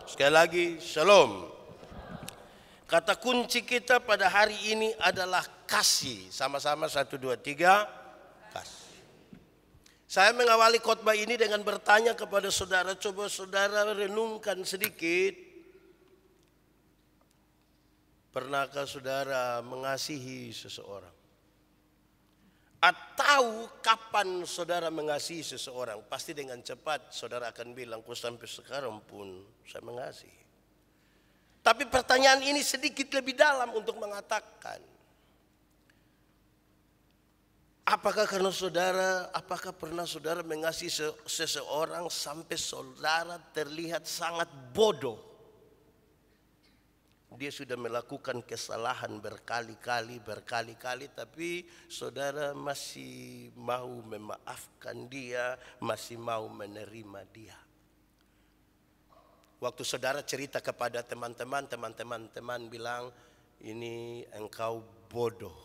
Sekali lagi, shalom. Kata kunci kita pada hari ini adalah kasih. Sama-sama 1, 2, 3, kasih. Saya mengawali khotbah ini dengan bertanya kepada saudara, coba saudara renungkan sedikit. Pernahkah saudara mengasihi seseorang? Atau kapan saudara mengasihi seseorang? Pasti dengan cepat saudara akan bilang, kok sampai sekarang pun saya mengasihi. Tapi pertanyaan ini sedikit lebih dalam untuk mengatakan, apakah pernah saudara mengasihi seseorang sampai saudara terlihat sangat bodoh? Dia sudah melakukan kesalahan berkali-kali, tapi saudara masih mau memaafkan dia, masih mau menerima dia. Waktu saudara cerita kepada teman-teman bilang, ini engkau bodoh.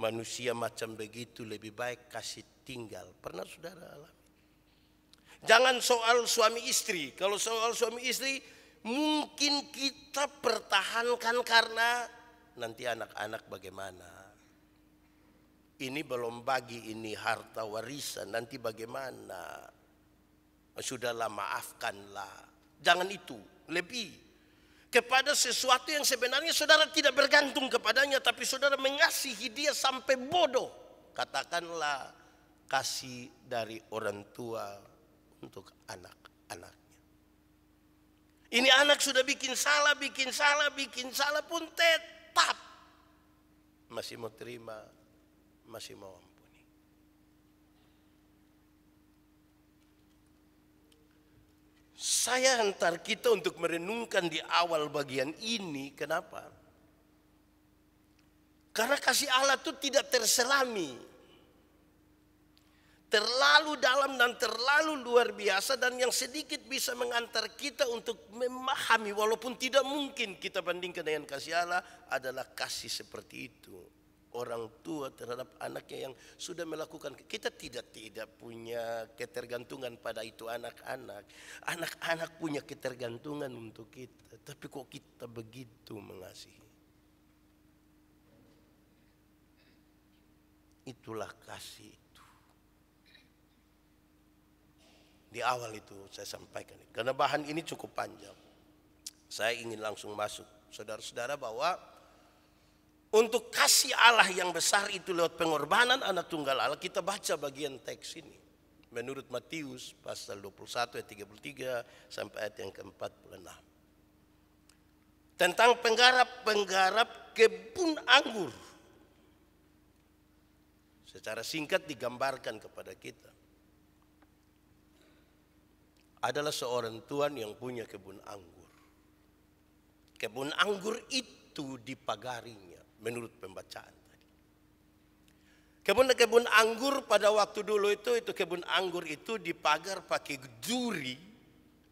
Manusia macam begitu lebih baik kasih tinggal. Pernah saudara alami? Jangan soal suami istri. Kalau soal suami istri, mungkin kita pertahankan karena nanti anak-anak bagaimana. Ini belum bagi ini harta warisan, nanti bagaimana. Sudahlah, maafkanlah. Jangan itu, lebih kepada sesuatu yang sebenarnya saudara tidak bergantung kepadanya, tapi saudara mengasihi dia sampai bodoh. Katakanlah kasih dari orang tua untuk anak-anaknya. Ini anak sudah bikin salah pun tetap masih mau terima, masih mau ampuni. Saya hantar kita untuk merenungkan di awal bagian ini. Kenapa? Karena kasih Allah itu tidak terselami. Terlalu dalam dan terlalu luar biasa, dan yang sedikit bisa mengantar kita untuk memahami, walaupun tidak mungkin kita bandingkan dengan kasih Allah, adalah kasih seperti itu. Orang tua terhadap anaknya yang sudah melakukan. Kita tidak punya ketergantungan pada itu anak-anak. Anak-anak punya ketergantungan untuk kita. Tapi kok kita begitu mengasihi? Itulah kasih itu. Di awal itu saya sampaikan. Karena bahan ini cukup panjang. Saya ingin langsung masuk. Saudara-saudara, bahwa untuk kasih Allah yang besar itu lewat pengorbanan anak tunggal Allah, kita baca bagian teks ini. Menurut Matius pasal 21 ayat 33 sampai ayat yang ke-46. Tentang penggarap kebun anggur. Secara singkat digambarkan kepada kita. Adalah seorang tuan yang punya kebun anggur. Kebun anggur itu dipagarinya. Menurut pembacaan tadi. Kebun anggur pada waktu dulu itu kebun anggur itu dipagar pakai duri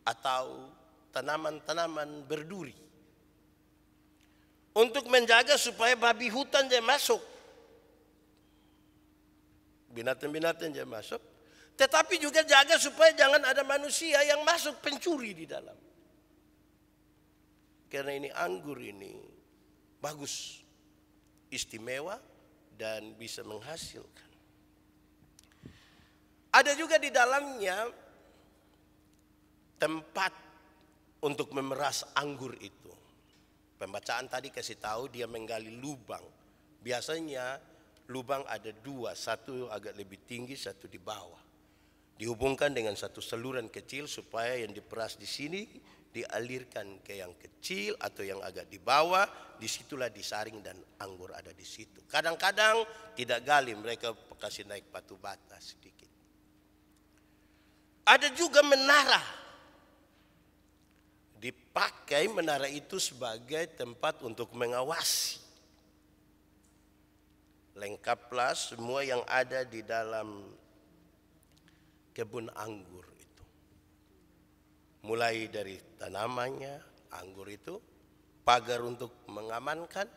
atau tanaman-tanaman berduri. Untuk menjaga supaya babi hutan jangan masuk. Binatang-binatang jangan masuk. Tetapi juga jaga supaya jangan ada manusia yang masuk pencuri di dalam. Karena ini anggur ini bagus, istimewa, dan bisa menghasilkan. Ada juga di dalamnya tempat untuk memeras anggur itu. Pembacaan tadi kasih tahu dia menggali lubang. Biasanya lubang ada dua, satu agak lebih tinggi, satu di bawah. Dihubungkan dengan satu saluran kecil supaya yang diperas di sini dialirkan ke yang kecil atau yang agak di bawah, disitulah disaring dan anggur ada di situ. Kadang-kadang tidak gali, mereka kasih naik batu bata sedikit. Ada juga menara. Dipakai menara itu sebagai tempat untuk mengawasi. Lengkaplah semua yang ada di dalam kebun anggur. Mulai dari tanamannya, anggur itu, pagar untuk mengamankan,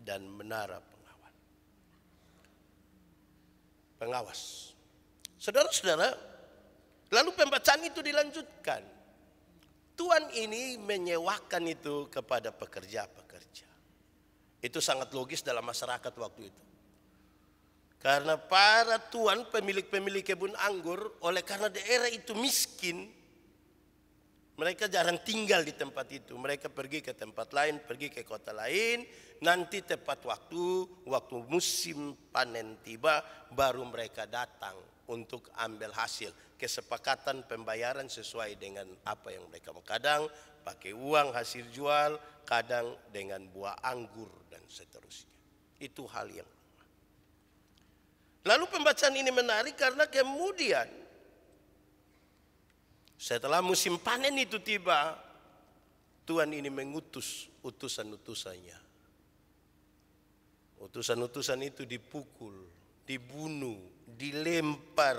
dan menara pengawas. Saudara-saudara, lalu pembacaan itu dilanjutkan. Tuan ini menyewakan itu kepada pekerja-pekerja. Itu sangat logis dalam masyarakat waktu itu. Karena para tuan pemilik-pemilik kebun anggur, oleh karena daerah itu miskin, mereka jarang tinggal di tempat itu. Mereka pergi ke tempat lain, pergi ke kota lain. Nanti tepat waktu musim panen tiba, baru mereka datang untuk ambil hasil. Kesepakatan pembayaran sesuai dengan apa yang mereka mau. Kadang pakai uang hasil jual, kadang dengan buah anggur dan seterusnya. Itu hal yang. Lalu pembacaan ini menarik karena kemudian setelah musim panen itu tiba, Tuhan ini mengutus utusan-utusannya. Utusan-utusan itu dipukul, dibunuh, dilempar.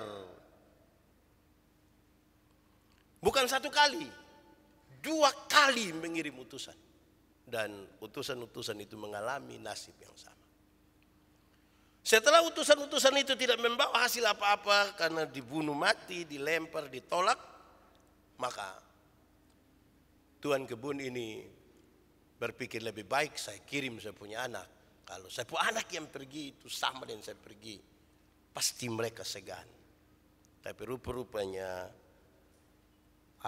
Bukan satu kali, 2 kali mengirim utusan. Dan utusan-utusan itu mengalami nasib yang sama. Setelah utusan-utusan itu tidak membawa hasil apa-apa karena dibunuh mati, dilempar, ditolak, maka tuan kebun ini berpikir lebih baik saya kirim saya punya anak. Kalau saya punya anak yang pergi itu sama dengan saya pergi, pasti mereka segan. Tapi rupa-rupanya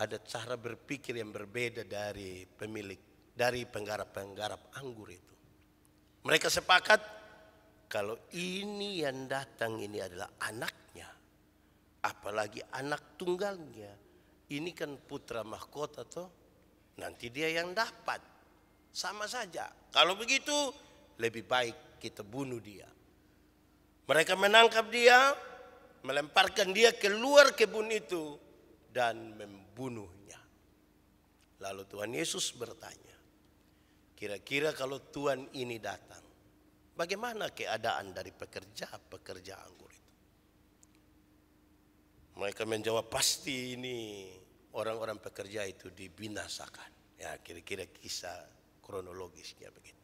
ada cara berpikir yang berbeda dari penggarap-penggarap anggur itu. Mereka sepakat kalau ini yang datang ini adalah anaknya, apalagi anak tunggalnya, ini kan putra mahkota toh, nanti dia yang dapat, sama saja. Kalau begitu lebih baik kita bunuh dia. Mereka menangkap dia, melemparkan dia keluar kebun itu dan membunuhnya. Lalu Tuhan Yesus bertanya, kira-kira kalau Tuhan ini datang, bagaimana keadaan dari pekerja-pekerja anggur itu? Mereka menjawab, pasti ini orang-orang pekerja itu dibinasakan. Ya, kira-kira kisah kronologisnya begitu.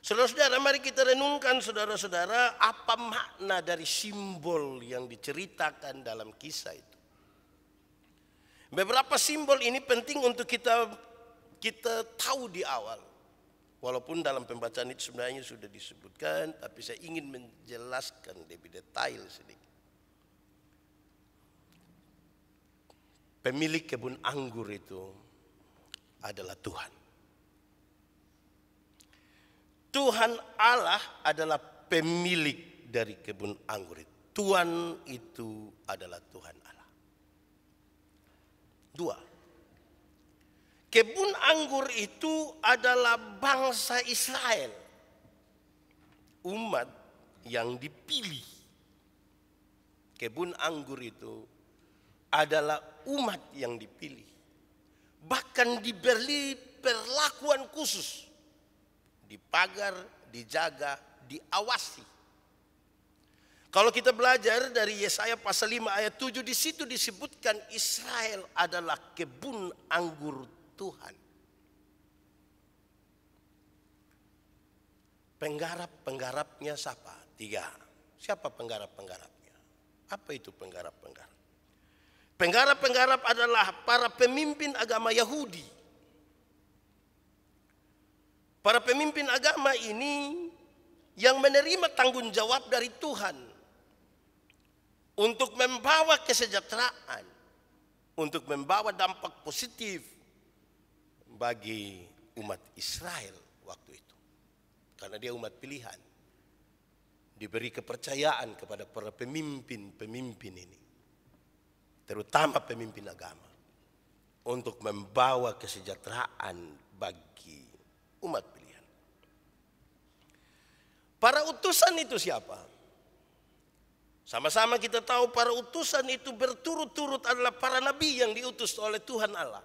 Saudara-saudara, mari kita renungkan saudara-saudara, apa makna dari simbol yang diceritakan dalam kisah itu. Beberapa simbol ini penting untuk kita tahu di awal. Walaupun dalam pembacaan itu sebenarnya sudah disebutkan, tapi saya ingin menjelaskan lebih detail sedikit. Pemilik kebun anggur itu adalah Tuhan. Tuhan Allah adalah pemilik dari kebun anggur itu. Tuhan itu adalah Tuhan Allah. 2. Kebun anggur itu adalah bangsa Israel. Umat yang dipilih. Kebun anggur itu adalah umat yang dipilih. Bahkan diberi perlakuan khusus. Dipagar, dijaga, diawasi. Kalau kita belajar dari Yesaya pasal 5 ayat 7, di situ disebutkan Israel adalah kebun anggur Tuhan. Penggarap-penggarapnya siapa? 3. Siapa penggarap-penggarapnya? Apa itu penggarap-penggarap? Penggarap-penggarap adalah para pemimpin agama Yahudi. Para pemimpin agama ini yang menerima tanggung jawab dari Tuhan untuk membawa kesejahteraan, untuk membawa dampak positif bagi umat Israel waktu itu. Karena dia umat pilihan. Diberi kepercayaan kepada para pemimpin-pemimpin ini. Terutama pemimpin agama. Untuk membawa kesejahteraan bagi umat pilihan. Para utusan itu siapa? Sama-sama kita tahu para utusan itu berturut-turut adalah para nabi yang diutus oleh Tuhan Allah.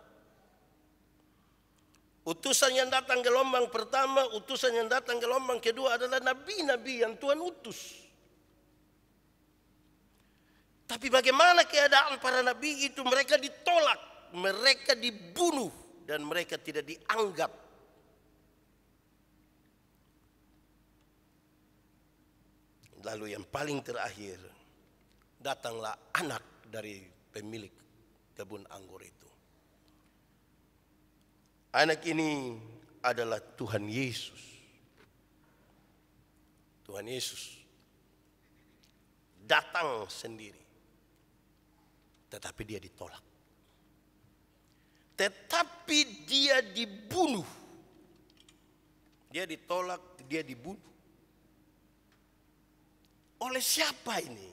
Utusan yang datang gelombang pertama, utusan yang datang gelombang kedua adalah nabi-nabi yang Tuhan utus. Tapi bagaimana keadaan para nabi itu? Mereka ditolak, mereka dibunuh, dan mereka tidak dianggap. Lalu yang paling terakhir, datanglah anak dari pemilik kebun anggur itu. Anak ini adalah Tuhan Yesus. Tuhan Yesus datang sendiri, tetapi dia ditolak. Tetapi dia dibunuh. Dia ditolak, dia dibunuh. Oleh siapa ini?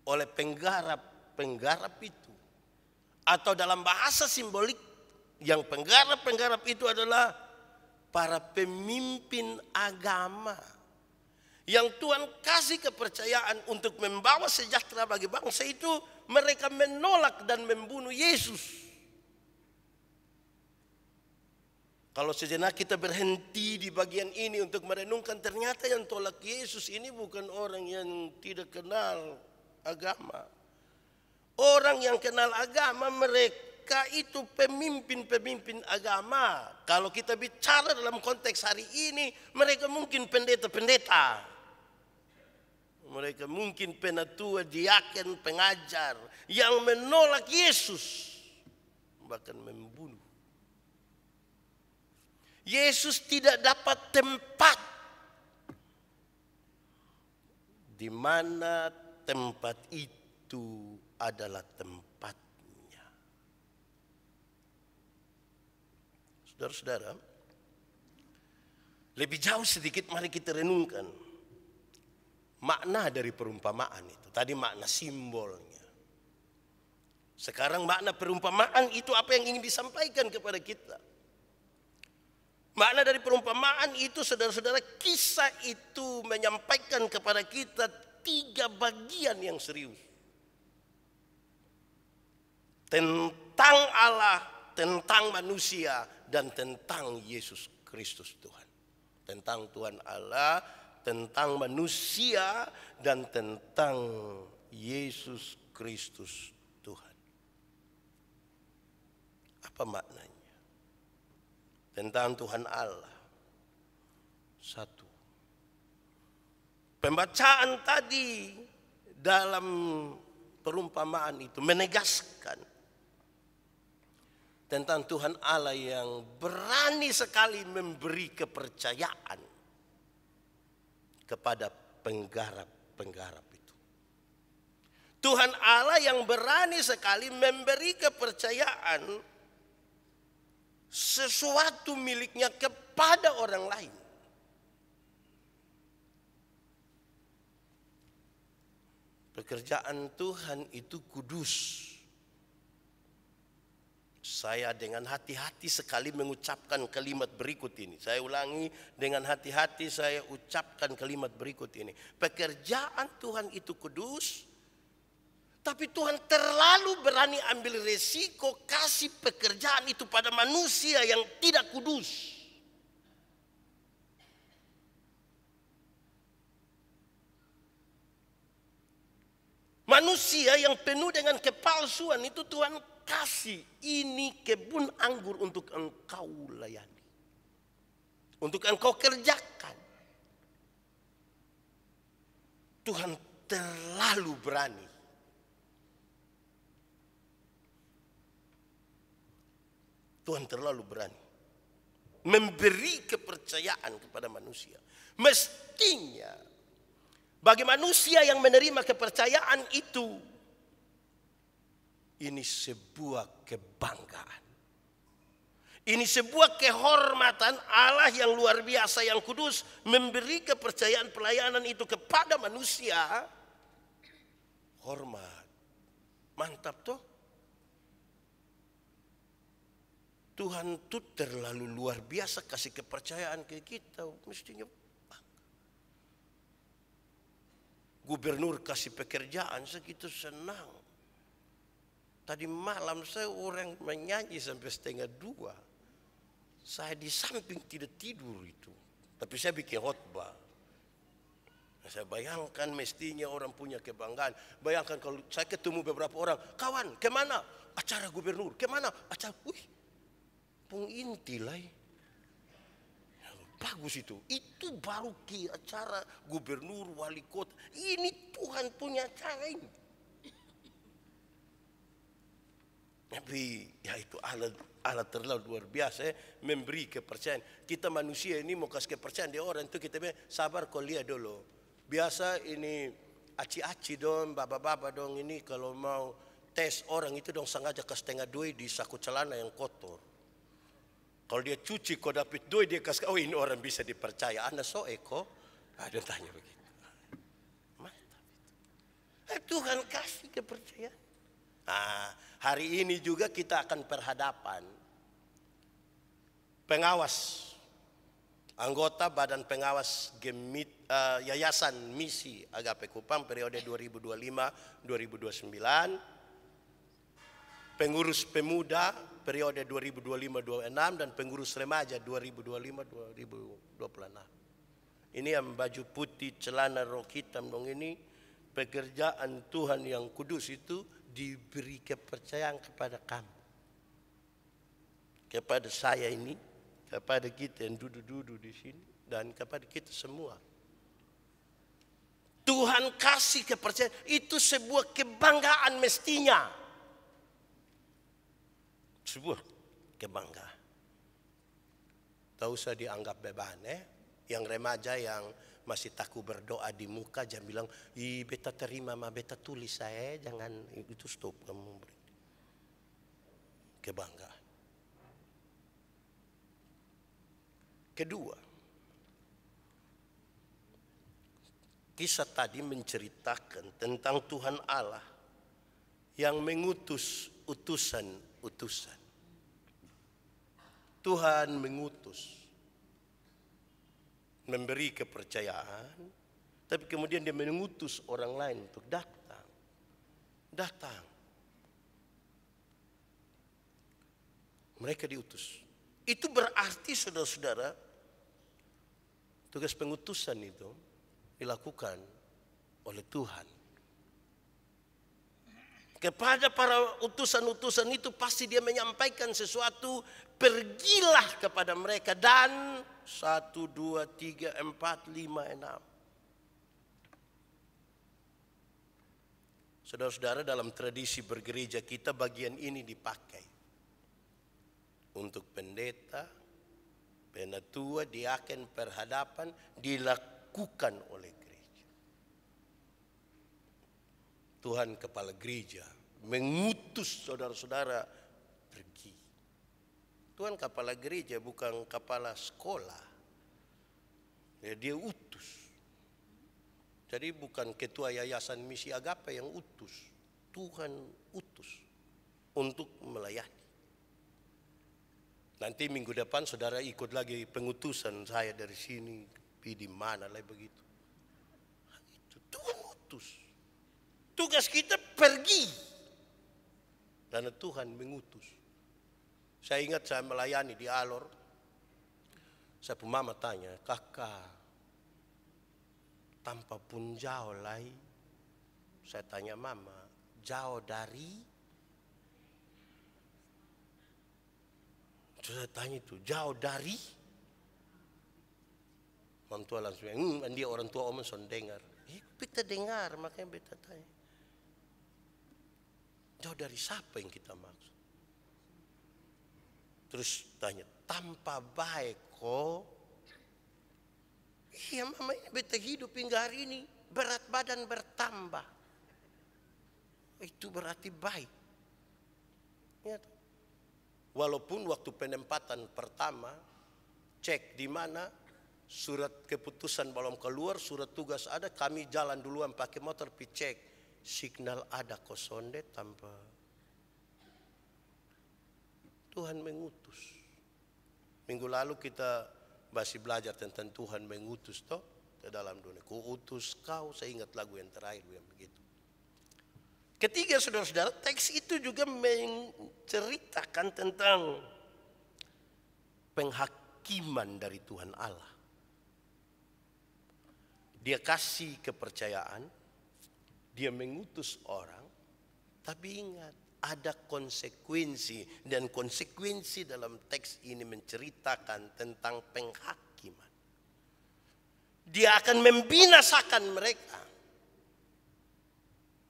Oleh penggarap-penggarap itu. Atau dalam bahasa simbolik, yang penggarap-penggarap itu adalah para pemimpin agama. Yang Tuhan kasih kepercayaan untuk membawa sejahtera bagi bangsa itu, mereka menolak dan membunuh Yesus. Kalau sejenak kita berhenti di bagian ini untuk merenungkan, ternyata yang tolak Yesus ini bukan orang yang tidak kenal agama. Orang yang kenal agama, mereka itu pemimpin-pemimpin agama. Kalau kita bicara dalam konteks hari ini, mereka mungkin pendeta-pendeta. Mereka mungkin penatua, diaken, pengajar yang menolak Yesus, bahkan membunuh. Yesus tidak dapat tempat. Di mana tempat itu adalah tempatnya. Saudara-saudara, lebih jauh sedikit mari kita renungkan makna dari perumpamaan itu. Tadi makna simbolnya. Sekarang makna perumpamaan itu apa yang ingin disampaikan kepada kita. Makna dari perumpamaan itu, saudara-saudara, kisah itu menyampaikan kepada kita 3 bagian yang serius. Tentang Allah, tentang manusia, dan tentang Yesus Kristus Tuhan. Tentang Tuhan Allah, tentang manusia, dan tentang Yesus Kristus Tuhan. Apa maknanya? Tentang Tuhan Allah. 1. Pembacaan tadi dalam perumpamaan itu menegaskan tentang Tuhan Allah yang berani sekali memberi kepercayaan kepada penggarap-penggarap itu. Tuhan Allah yang berani sekali memberi kepercayaan sesuatu miliknya kepada orang lain. Pekerjaan Tuhan itu kudus. Saya dengan hati-hati sekali mengucapkan kalimat berikut ini. Saya ulangi, dengan hati-hati saya ucapkan kalimat berikut ini. Pekerjaan Tuhan itu kudus, tapi Tuhan terlalu berani ambil resiko kasih pekerjaan itu pada manusia yang tidak kudus. Manusia yang penuh dengan kepalsuan itu Tuhan kasih, ini kebun anggur untuk engkau layani. Untuk engkau kerjakan. Tuhan terlalu berani. Tuhan terlalu berani memberi kepercayaan kepada manusia. Mestinya bagi manusia yang menerima kepercayaan itu, ini sebuah kebanggaan. Ini sebuah kehormatan. Allah yang luar biasa, yang kudus, memberi kepercayaan pelayanan itu kepada manusia. Hormat. Mantap toh? Tuhan itu terlalu luar biasa kasih kepercayaan ke kita. Mestinya gubernur kasih pekerjaan, segitu senang. Tadi malam saya orang menyanyi sampai 1:30. Saya di samping tidak tidur itu. Tapi saya bikin khotbah. Saya bayangkan mestinya orang punya kebanggaan. Bayangkan kalau saya ketemu beberapa orang, kawan, kemana? Acara gubernur, kemana? Acara, pung inti lah. Bagus itu. Itu baru acara gubernur, wali kota. Ini Tuhan punya acara ini. Tapi ya itu Allah terlalu luar biasa memberi kepercayaan. Kita manusia ini mau kasih kepercayaan di orang itu kita bilang sabar kau lihat dulu. Biasa ini aci-aci dong, bapak-bapak dong ini kalau mau tes orang itu dong sengaja ke setengah doi di saku celana yang kotor. Kalau dia cuci kau dapat doi dia kasih, oh ini orang bisa dipercaya. Anda so eko, ada tanya begitu. Mantap itu. Tuhan kasih kepercayaan. Nah, hari ini juga kita akan berhadapan pengawas, anggota Badan Pengawas Yayasan Misi Agape Kupang periode 2025-2029, pengurus pemuda periode 2025-2026 dan pengurus remaja 2025-2026. Ini yang baju putih, celana rok hitam dong ini pekerjaan Tuhan yang kudus itu diberi kepercayaan kepada kamu, kepada saya ini, kepada kita yang duduk-duduk di sini, dan kepada kita semua. Tuhan kasih kepercayaan, itu sebuah kebanggaan mestinya. Sebuah kebanggaan. Tak usah dianggap beban. Yang remaja yang masih takut berdoa di muka, jangan bilang, beta terima, beta tulis saya, jangan, itu stop kamu. Kebanggaan. Kedua, kisah tadi menceritakan tentang Tuhan Allah yang mengutus utusan-utusan. Tuhan mengutus, memberi kepercayaan, tapi kemudian dia mengutus orang lain untuk datang. Mereka diutus. Itu berarti saudara-saudara, tugas pengutusan itu dilakukan oleh Tuhan. Kepada para utusan-utusan itu pasti dia menyampaikan sesuatu, pergilah kepada mereka dan 1, 2, 3, 4, 5, 6. Saudara-saudara, dalam tradisi bergereja kita bagian ini dipakai untuk pendeta, penatua, diaken, perhadapan dilakukan oleh gereja. Tuhan kepala gereja mengutus saudara-saudara pergi. Tuhan kepala gereja bukan kepala sekolah. Dia utus. Jadi bukan ketua yayasan misi agape yang utus. Tuhan utus untuk melayani. Nanti minggu depan saudara ikut lagi pengutusan saya dari sini. Di mana lah begitu. Itu Tuhan utus. Tugas kita pergi. Karena Tuhan mengutus. Saya ingat saya melayani di Alor. Saya pun mama tanya, kakak, tanpa pun jauh lai. Saya tanya mama, jauh dari? Saya tanya itu, jauh dari? Orang tua langsung, dia orang tua om son dengar. Kita dengar, makanya beta tanya. Jauh dari siapa yang kita maksud? Terus tanya, tanpa baik kok. Iya mama, ini beta hidup hingga hari ini berat badan bertambah. Itu berarti baik. Ya. Walaupun waktu penempatan pertama cek di mana surat keputusan belum keluar, surat tugas ada, kami jalan duluan pakai motor pi cek signal ada kosonde tanpa. Tuhan mengutus. Minggu lalu kita masih belajar tentang Tuhan mengutus toh ke dalam dunia. Ku utus kau, saya ingat lagu yang terakhir yang begitu. Ketiga saudara-saudara, teks itu juga menceritakan tentang penghakiman dari Tuhan Allah. Dia kasih kepercayaan, dia mengutus orang, tapi ingat ada konsekuensi, dan konsekuensi dalam teks ini menceritakan tentang penghakiman. Dia akan membinasakan mereka.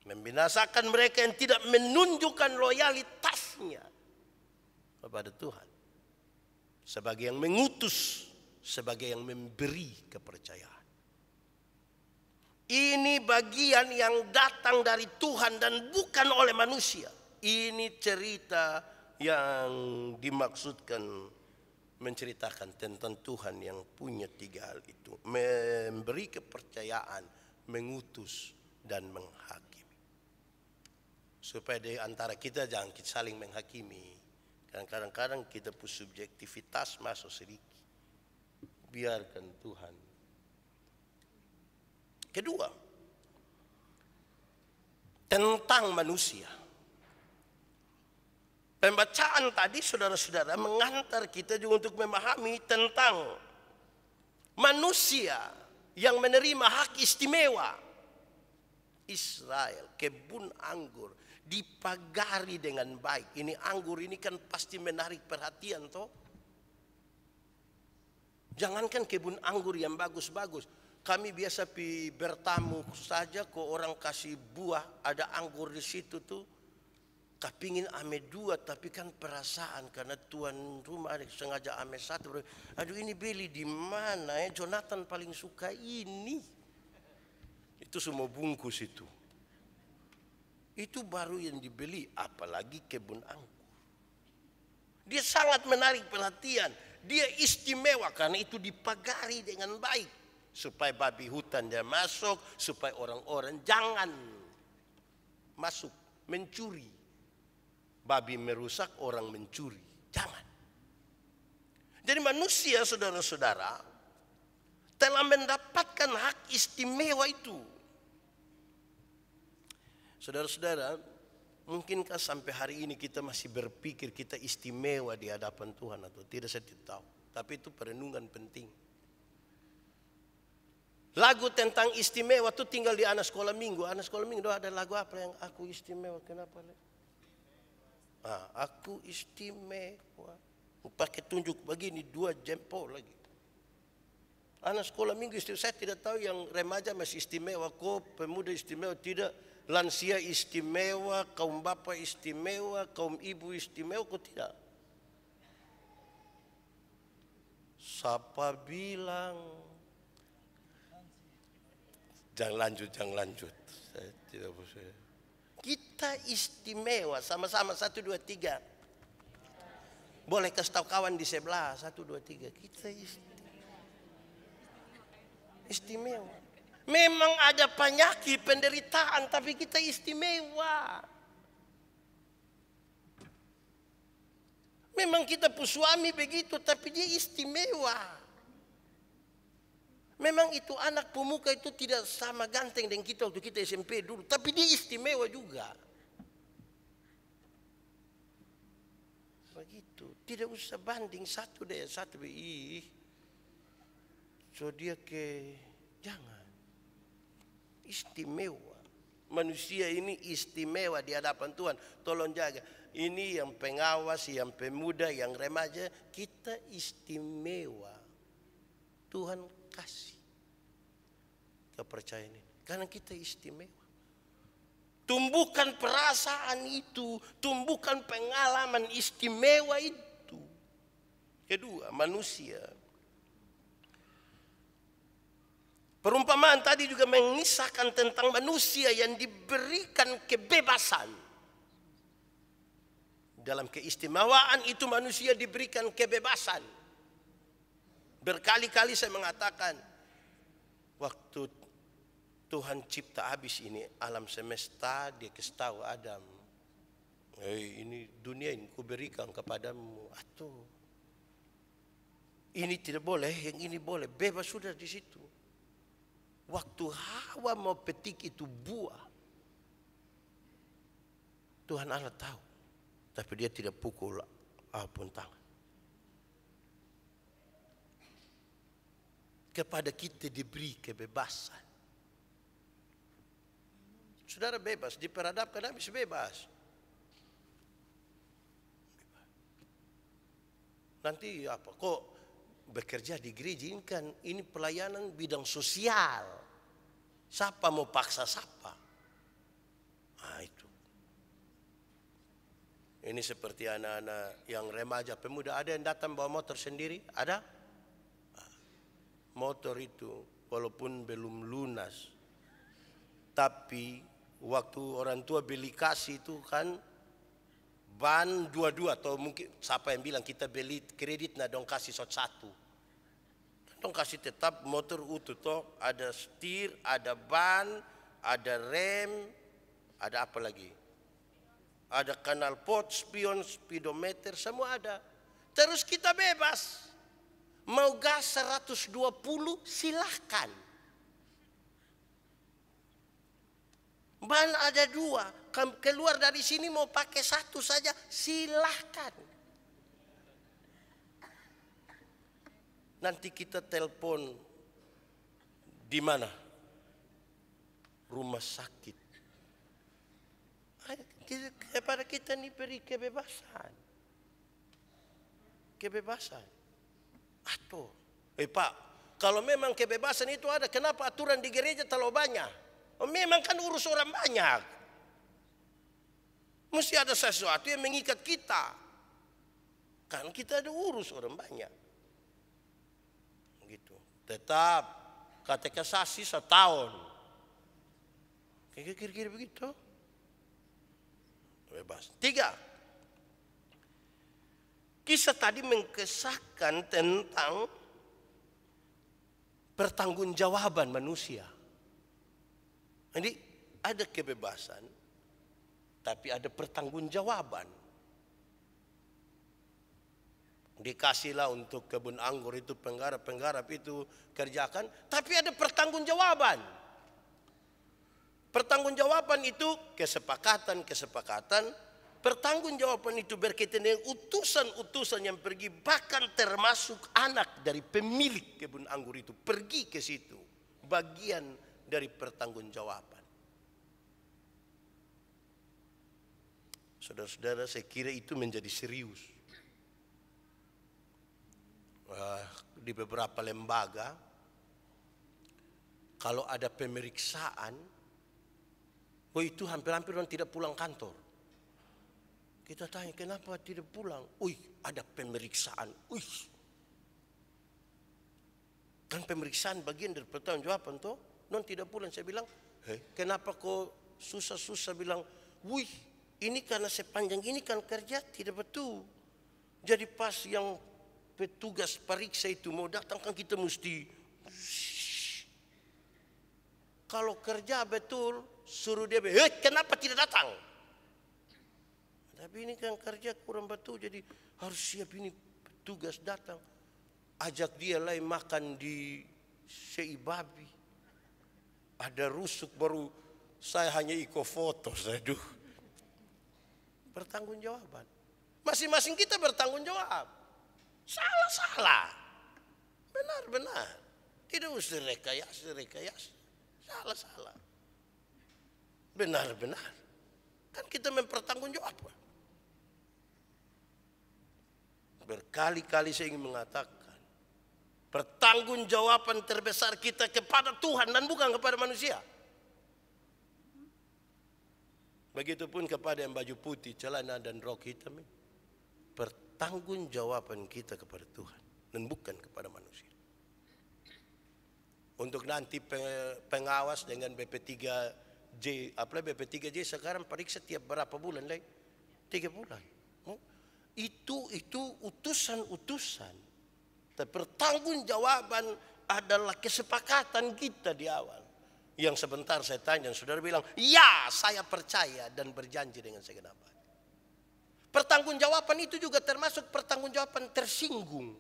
Membinasakan mereka yang tidak menunjukkan loyalitas kasihnya kepada Tuhan. Sebagai yang mengutus, sebagai yang memberi kepercayaan. Ini bagian yang datang dari Tuhan dan bukan oleh manusia. Ini cerita yang dimaksudkan menceritakan tentang Tuhan yang punya tiga hal itu. Memberi kepercayaan, mengutus, dan menghakimi. Supaya di antara kita jangan saling menghakimi. Kadang-kadang kita punya subjektivitas masuk sedikit. Biarkan Tuhan. Kedua, tentang manusia. Pembacaan tadi saudara-saudara mengantar kita juga untuk memahami tentang manusia yang menerima hak istimewa. Israel, kebun anggur dipagari dengan baik. Ini anggur ini kan pasti menarik perhatian toh. Jangankan kebun anggur yang bagus-bagus. Kami biasa bertamu saja kok orang kasih buah, ada anggur di situ tuh. Kepingin ame dua tapi kan perasaan karena tuan rumah ada sengaja ame satu. Aduh ini beli di mana ya? Jonathan paling suka ini. Itu semua bungkus itu. Itu baru yang dibeli, apalagi kebun anggur. Dia sangat menarik perhatian. Dia istimewa karena itu dipagari dengan baik. Supaya babi hutan dia masuk, supaya orang-orang jangan masuk mencuri. Babi merusak, orang mencuri. Jangan. Jadi manusia saudara-saudara telah mendapatkan hak istimewa itu. Saudara-saudara, mungkinkah sampai hari ini kita masih berpikir kita istimewa di hadapan Tuhan atau tidak, saya tidak tahu. Tapi itu perenungan penting. Lagu tentang istimewa itu tinggal di anak sekolah minggu. Anak sekolah minggu ada lagu apa yang aku istimewa? Kenapa? Aku istimewa. Pakai tunjuk begini 2 jempol lagi. Anak sekolah minggu istimewa. Saya tidak tahu yang remaja masih istimewa. Kok pemuda istimewa tidak. Lansia istimewa, kaum bapak istimewa, kaum ibu istimewa, kok tidak? Siapa bilang? Jangan lanjut. Saya tidak bisa. Kita istimewa sama-sama 1, 2, 3. Boleh kasih tahu kawan di sebelah 1, 2, 3. Kita istimewa. Memang ada penyakit, penderitaan, tapi kita istimewa. Memang kita punya suami begitu, tapi dia istimewa. Memang itu anak pemuka itu tidak sama ganteng dengan kita waktu kita SMP dulu, tapi dia istimewa juga. Begitu, tidak usah banding satu deh, satu so dia jangan. Istimewa. Manusia ini istimewa di hadapan Tuhan. Tolong jaga. Ini yang pengawas, yang pemuda, yang remaja, kita istimewa. Tuhan kasih kepercayaan ini karena kita istimewa. Tumbuhkan perasaan itu, tumbuhkan pengalaman istimewa itu. Kedua, manusia. Perumpamaan tadi juga mengisahkan tentang manusia yang diberikan kebebasan. Dalam keistimewaan itu manusia diberikan kebebasan. Berkali-kali saya mengatakan, waktu Tuhan cipta habis ini alam semesta, dia kasih tahu Adam, ini dunia ini kuberikan kepadamu. Atau ini tidak boleh, yang ini boleh, bebas sudah di situ. Waktu Hawa mau petik itu buah, Tuhan Allah tahu, tapi dia tidak pukul apapun tangan. Kepada kita diberi kebebasan. Saudara bebas, diperadabkan habis bebas. Nanti apa? Kok bekerja di gereja ini kan ini pelayanan bidang sosial. Siapa mau paksa siapa? Nah itu. Ini seperti anak-anak yang remaja, pemuda, ada yang datang bawa motor sendiri, ada? Motor itu walaupun belum lunas, tapi waktu orang tua beli kasih itu kan ban dua-dua, atau mungkin siapa yang bilang kita beli kredit nah dong kasih satu, dong kasih tetap motor utuh toh, ada setir, ada ban, ada rem, ada apa lagi, ada kanal pot, spion, speedometer, semua ada. Terus kita bebas, mau gas 120 silahkan. Ban ada dua, keluar dari sini mau pakai satu saja silahkan. Nanti kita telepon di mana? Rumah sakit. Kepada kita ini beri kebebasan. Kebebasan. Atau, Pak, kalau memang kebebasan itu ada, kenapa aturan di gereja terlalu banyak? Memang kan urus orang banyak. Mesti ada sesuatu yang mengikat kita. Kan kita ada urus orang banyak. Gitu. Tetap katekisasi setahun. Kira-kira begitu. Bebas. 3. Kisah tadi mengesahkan tentang pertanggungjawaban manusia. Jadi ada kebebasan, tapi ada pertanggungjawaban. Dikasihlah untuk kebun anggur itu penggarap itu kerjakan, tapi ada pertanggungjawaban. Pertanggungjawaban itu kesepakatan. Pertanggungjawaban itu berkaitan dengan utusan-utusan yang pergi, bahkan termasuk anak dari pemilik kebun anggur itu pergi ke situ. Bagian dari pertanggungjawaban. Saudara-saudara, saya kira itu menjadi serius. Di beberapa lembaga, kalau ada pemeriksaan, itu hampir-hampir orang tidak pulang kantor. Kita tanya, kenapa tidak pulang? Ada pemeriksaan. Kan pemeriksaan bagian dari pertanggungjawaban toh. Non tidak pulang. Saya bilang, kenapa kok susah-susah bilang, ini karena sepanjang ini kan kerja tidak betul. Jadi pas yang petugas periksa itu mau datang kan kita mesti kalau kerja betul suruh dia, kenapa tidak datang? Tapi ini kan kerja kurang betul, jadi harus siap ini petugas datang. Ajak dia lain makan di sei babi. Ada rusuk baru saya hanya ikut foto. Pertanggungjawaban. Masing-masing kita bertanggung jawab. Salah. Benar. Tidak usah rekayasa. Salah. Benar. Kan kita mempertanggungjawabkan. Berkali-kali saya ingin mengatakan, pertanggungjawaban terbesar kita kepada Tuhan dan bukan kepada manusia. Begitupun kepada yang baju putih, celana dan rok hitam. Pertanggungjawaban kita kepada Tuhan dan bukan kepada manusia. Untuk nanti pengawas dengan BP3J, BP3J sekarang periksa tiap berapa bulan lagi? 3 bulan. Itu utusan-utusan. Tapi pertanggungjawaban adalah kesepakatan kita di awal. Yang sebentar saya tanya, saudara bilang, ya saya percaya dan berjanji dengan segenap hati. Pertanggungjawaban itu juga termasuk pertanggungjawaban tersinggung.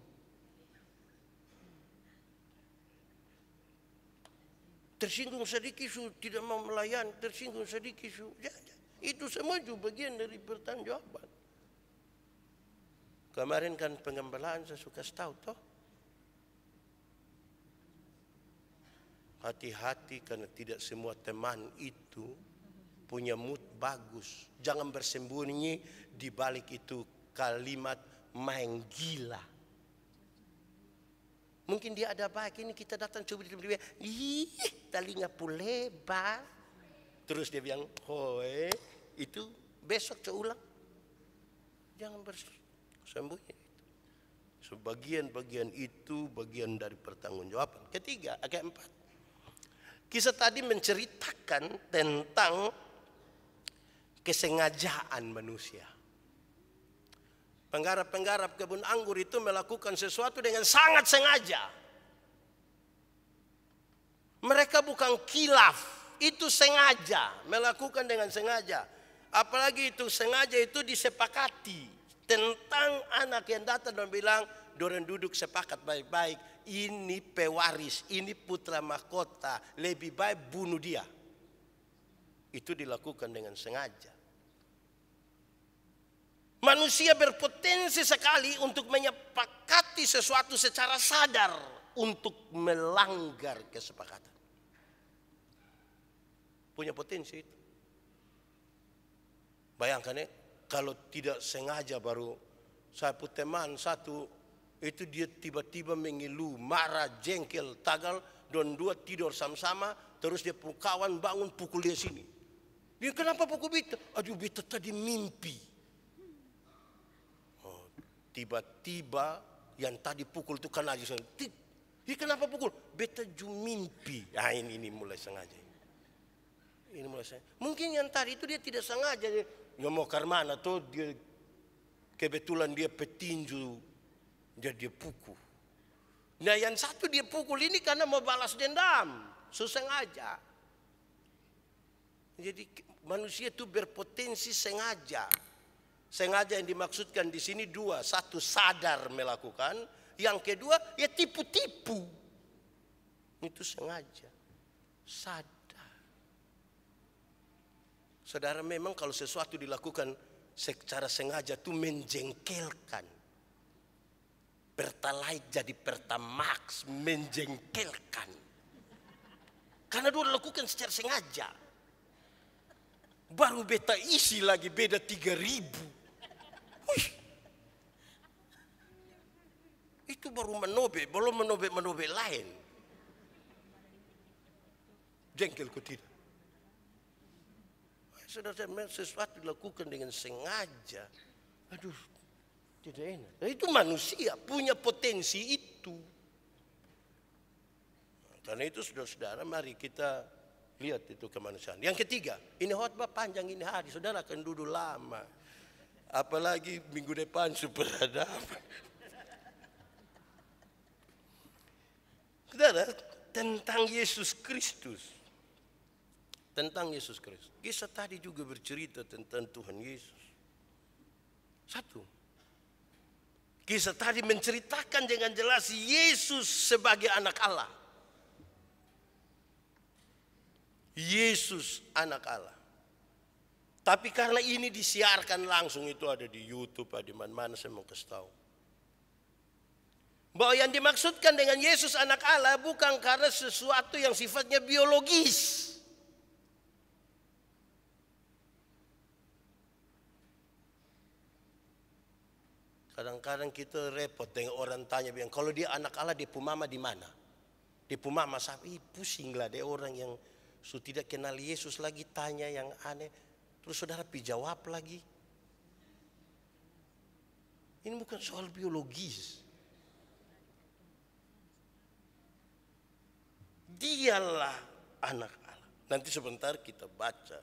Tersinggung sedikit tidak mau melayani, tersinggung sedikit itu semua juga bagian dari pertanggungjawaban. Kemarin kan pengembalaan saya suka tahu toh. Hati-hati karena tidak semua teman itu punya mood bagus. Jangan bersembunyi di balik itu kalimat main gila. Mungkin dia ada baik, ini kita datang coba dia, telinga lebar. Terus dia bilang, itu besok saya ulang. Jangan bersembunyi. Sebagian-bagian itu bagian dari pertanggungjawaban. Keempat. Kisah tadi menceritakan tentang kesengajaan manusia. Penggarap-penggarap kebun anggur itu melakukan sesuatu dengan sangat sengaja. Mereka bukan kilaf, itu sengaja, melakukan dengan sengaja. Apalagi itu sengaja itu disepakati. Tentang anak yang datang dan bilang, dorang duduk sepakat baik-baik. Ini pewaris, ini putra mahkota. Lebih baik bunuh dia. Itu dilakukan dengan sengaja. Manusia berpotensi sekali untuk menyepakati sesuatu secara sadar. Untuk melanggar kesepakatan. Punya potensi itu. Bayangkan ya. Kalau tidak sengaja baru saya punya teman satu itu dia tiba-tiba mengeluh, marah, jengkel, tagal, dan dua tidur sama-sama, terus dia kawan bangun pukul dia sini. Dia kenapa pukul beta? Aduh beta tadi mimpi. Oh, tiba-tiba yang tadi pukul itu kan aja. Dia kenapa pukul? Beta ju mimpi. Nah ini mulai sengaja. Ini mulai sengaja. Mungkin yang tadi itu dia tidak sengaja. Dia mau karmana tuh dia kebetulan dia petinju jadi dia pukul. Nah yang satu dia pukul ini karena mau balas dendam, sengaja. Jadi manusia itu berpotensi sengaja. Sengaja yang dimaksudkan di sini dua, satu sadar melakukan, yang kedua ya tipu-tipu. Itu sengaja, sadar. Saudara, memang kalau sesuatu dilakukan secara sengaja itu menjengkelkan. Pertalite jadi Pertamax menjengkelkan. Karena dia lakukan secara sengaja. Baru beta isi lagi beda 3.000. Wih. Itu baru menobek, belum menobek lain. Jengkel kok tidak? Saudara, sesuatu dilakukan dengan sengaja. Aduh, tidak enak. Nah, itu manusia punya potensi itu. Karena itu saudara-saudara, mari kita lihat itu kemanusiaan. Yang ketiga, ini khotbah panjang ini hari, saudara akan duduk lama. Apalagi minggu depan super ada. Saudara, tentang Yesus Kristus. Tentang Yesus Kristus. Kisah tadi juga bercerita tentang Tuhan Yesus. Satu. Kisah tadi menceritakan dengan jelas Yesus sebagai anak Allah. Yesus anak Allah. Tapi karena ini disiarkan langsung, itu ada di YouTube, ada di mana-mana, saya mau kasih tahu. Bahwa yang dimaksudkan dengan Yesus anak Allah bukan karena sesuatu yang sifatnya biologis. Kadang-kadang kita repot dengan orang tanya bilang, kalau dia anak Allah, dia mama di mana? Dia mama sampai pusing lah, dia orang yang tidak kenal Yesus lagi tanya yang aneh. Terus saudara jawab lagi. Ini bukan soal biologis. Dialah anak Allah. Nanti sebentar kita baca,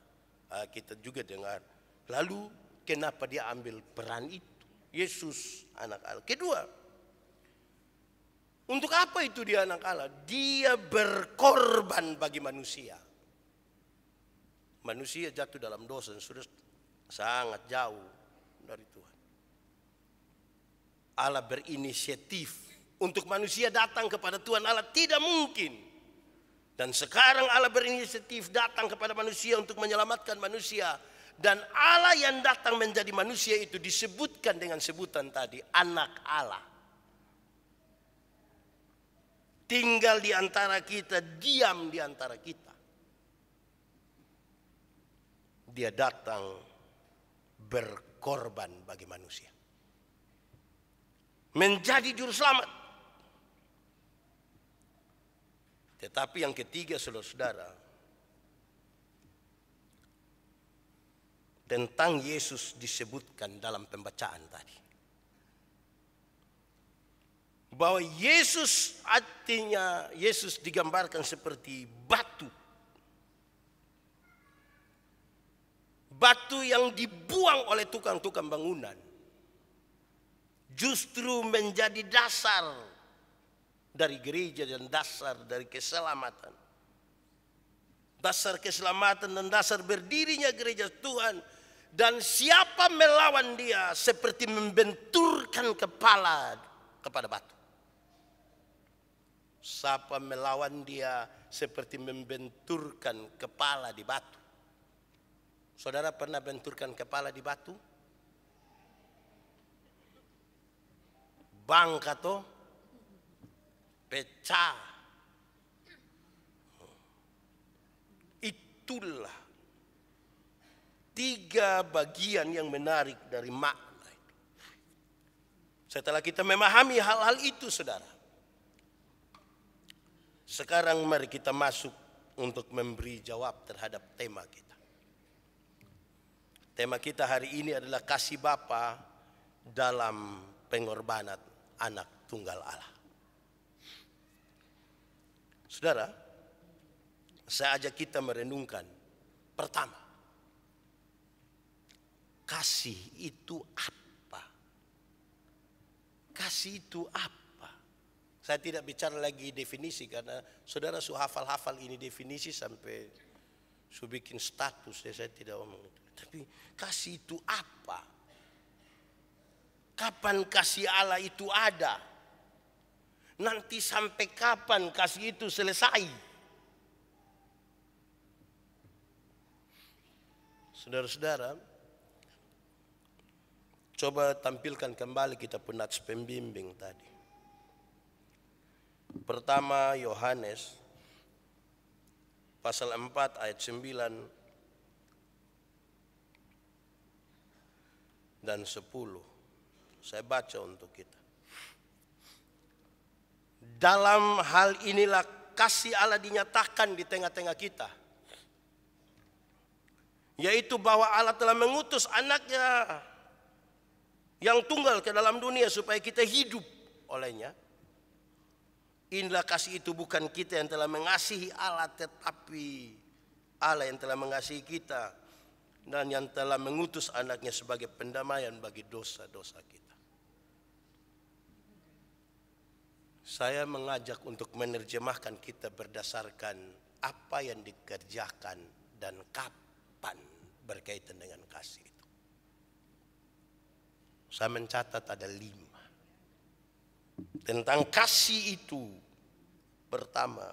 kita juga dengar. Lalu kenapa dia ambil peran itu? Yesus anak Allah. Kedua, untuk apa itu dia anak Allah? Dia berkorban bagi manusia. Manusia jatuh dalam dosa, sudah sangat jauh dari Tuhan. Allah berinisiatif untuk manusia datang kepada Tuhan Allah, tidak mungkin. Dan sekarang Allah berinisiatif datang kepada manusia untuk menyelamatkan manusia. Dan Allah yang datang menjadi manusia itu disebutkan dengan sebutan tadi, anak Allah. Tinggal di antara kita, diam di antara kita. Dia datang berkorban bagi manusia. Menjadi juru selamat. Tetapi yang ketiga, saudara-saudara, tentang Yesus disebutkan dalam pembacaan tadi. Bahwa Yesus artinya, Yesus digambarkan seperti batu. Batu yang dibuang oleh tukang-tukang bangunan. Justru menjadi dasar dari gereja dan dasar dari keselamatan. Dasar keselamatan dan dasar berdirinya gereja Tuhan. Dan siapa melawan dia seperti membenturkan kepala kepada batu. Siapa melawan dia seperti membenturkan kepala di batu. Saudara pernah benturkan kepala di batu? Bangka toh pecah. Itulah 3 bagian yang menarik dari makna itu. Setelah kita memahami hal-hal itu, saudara, sekarang mari kita masuk untuk memberi jawab terhadap tema kita. Tema kita hari ini adalah kasih Bapa dalam pengorbanan anak tunggal Allah. Saudara, saya ajak kita merenungkan. Pertama, kasih itu apa? Kasih itu apa? Saya tidak bicara lagi definisi karena saudara sudah hafal-hafal ini definisi sampai sudah bikin status ya, saya tidak omong itu. Tapi kasih itu apa? Kapan kasih Allah itu ada? Nanti sampai kapan kasih itu selesai? Saudara-saudara, coba tampilkan kembali kita penats pembimbing tadi. Pertama Yohanes pasal 4 ayat 9 dan 10. Saya baca untuk kita. Dalam hal inilah kasih Allah dinyatakan di tengah-tengah kita. Yaitu bahwa Allah telah mengutus anaknya yang tunggal ke dalam dunia supaya kita hidup olehnya. Inilah kasih itu, bukan kita yang telah mengasihi Allah, tetapi Allah yang telah mengasihi kita dan yang telah mengutus anaknya sebagai pendamaian bagi dosa-dosa kita. Saya mengajak untuk menerjemahkan kita berdasarkan apa yang dikerjakan dan kapan berkaitan dengan kasih itu. Saya mencatat ada 5. Tentang kasih itu. Pertama,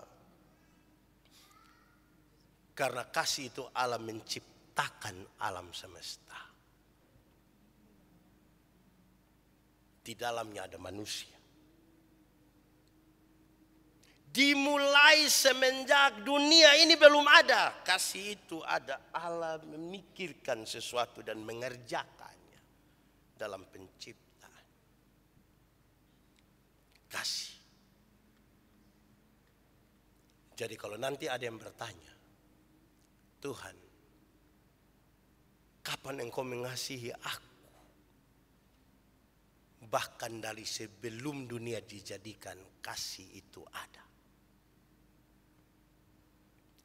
karena kasih itu Allah menciptakan alam semesta. Di dalamnya ada manusia. Dimulai semenjak dunia ini belum ada, kasih itu ada. Allah memikirkan sesuatu dan mengerjakannya dalam penciptaan. Kasih. Jadi kalau nanti ada yang bertanya, Tuhan, kapan Engkau mengasihi aku? Bahkan dari sebelum dunia dijadikan, kasih itu ada.